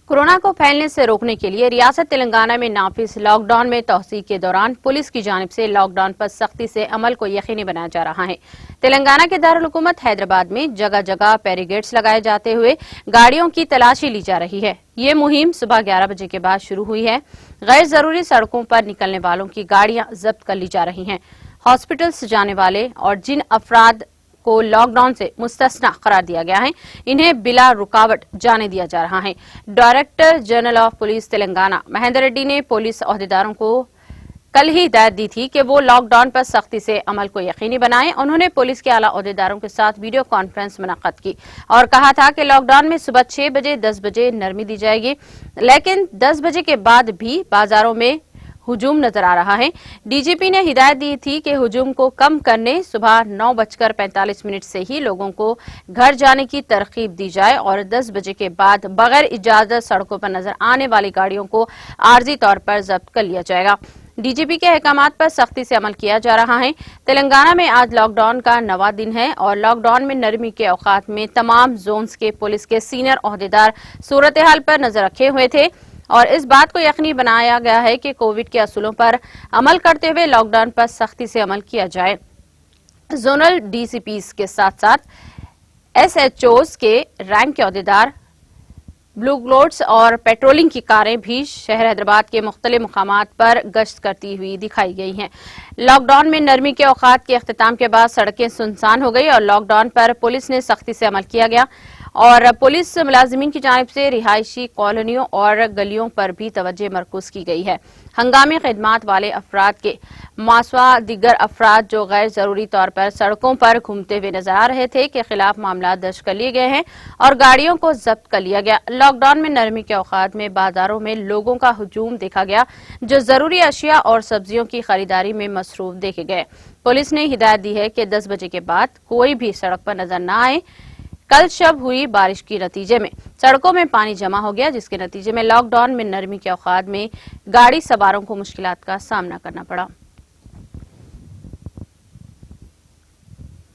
Corona को फैलने से रोकने के लिए रियासत तेलंगाना में नाफिज लॉकडाउन में तोसी के दौरान पुलिस की जानिब से लॉकडाउन पर सख्ती से अमल को यकीनी बनाया जा रहा है। तेलंगाना के दारुल हुकूमत हैदराबाद में जगह जगह बैरिकेड्स लगाए जाते हुए गाड़ियों की तलाशी ली जा रही है। ये मुहिम सुबह 11 बजे के बाद शुरू हुई है। गैर जरूरी सड़कों पर निकलने वालों की गाड़ियां जब्त कर ली जा रही हैं। हॉस्पिटल्स जाने वाले और जिन अफराद को लॉकडाउन से मुस्तस्ना करार दिया गया है, इन्हें बिला रुकावट जाने दिया जा रहा है। Director general of police Telangana Mahendra Reddy ने पुलिस अहदेदारों को कल ही हिदायत दी थी कि वो लॉकडाउन पर सख्ती से अमल को यकीनी बनाएं। उन्होंने पुलिस के आला अहदेदारों के साथ वीडियो कॉन्फ्रेंस मुनक्कद की और कहा था कि लॉकडाउन में सुबह 6 बजे 10 बजे नरमी दी जाएगी, लेकिन 10 बजे के बाद भी बाजारों में हुजूम नजर आ रहा है। डीजीपी ने हिदायत दी थी कि हुजूम को कम करने सुबह 9:45 से ही लोगों को घर जाने की तरकीब दी जाए और 10 बजे के बाद बगैर इजाजत सड़कों पर नजर आने वाली गाड़ियों को आर्जी तौर पर जब्त कर लिया जाएगा। डीजीपी के अहकामात पर सख्ती से अमल किया जा रहा है। तेलंगाना में आज लॉकडाउन का 9वां दिन है और लॉकडाउन में नरमी के औकात में तमाम जोन्स के पुलिस के सीनियर ओहदेदार सूरत हाल पर नजर रखे हुए थे और इस बात को यकीनी बनाया गया है कि कोविड के असूलों पर अमल करते हुए लॉकडाउन पर सख्ती से अमल किया जाए। जोनल डीसीपीज के साथ साथ एसएचओज के रैंक के ओहदेदार, ब्लू ग्लोड्स और पेट्रोलिंग की कारें भी शहर हैदराबाद के मुख्तलिफ मुकामात पर गश्त करती हुई दिखाई गई हैं। लॉकडाउन में नरमी के औकात के अख्तिताम के बाद सड़कें सुनसान हो गई और लॉकडाउन पर पुलिस ने सख्ती से अमल किया गया और पुलिस मुलाजिमीन की जानिब से रिहायशी कॉलोनियों और गलियों पर भी तवज्जो मरकूज की गई है। हंगामी खिदमात वाले अफराद के मासवा दीगर अफराद जो गैर जरूरी तौर पर सड़कों पर घूमते हुए नजर आ रहे थे के खिलाफ मामला दर्ज कर लिए गए हैं और गाड़ियों को जब्त कर लिया गया। लॉकडाउन में नरमी के औकात में बाजारों में लोगों का हुजूम देखा गया जो जरूरी अशिया और सब्जियों की खरीदारी में मसरूफ देखे गए। पुलिस ने हिदायत दी है कि 10 बजे के बाद कोई भी सड़क पर नजर न आए। कल शब हुई बारिश के नतीजे में सड़कों में पानी जमा हो गया, जिसके नतीजे में लॉकडाउन में नरमी के औकात में गाड़ी सवारों को मुश्किलात का सामना करना पड़ा।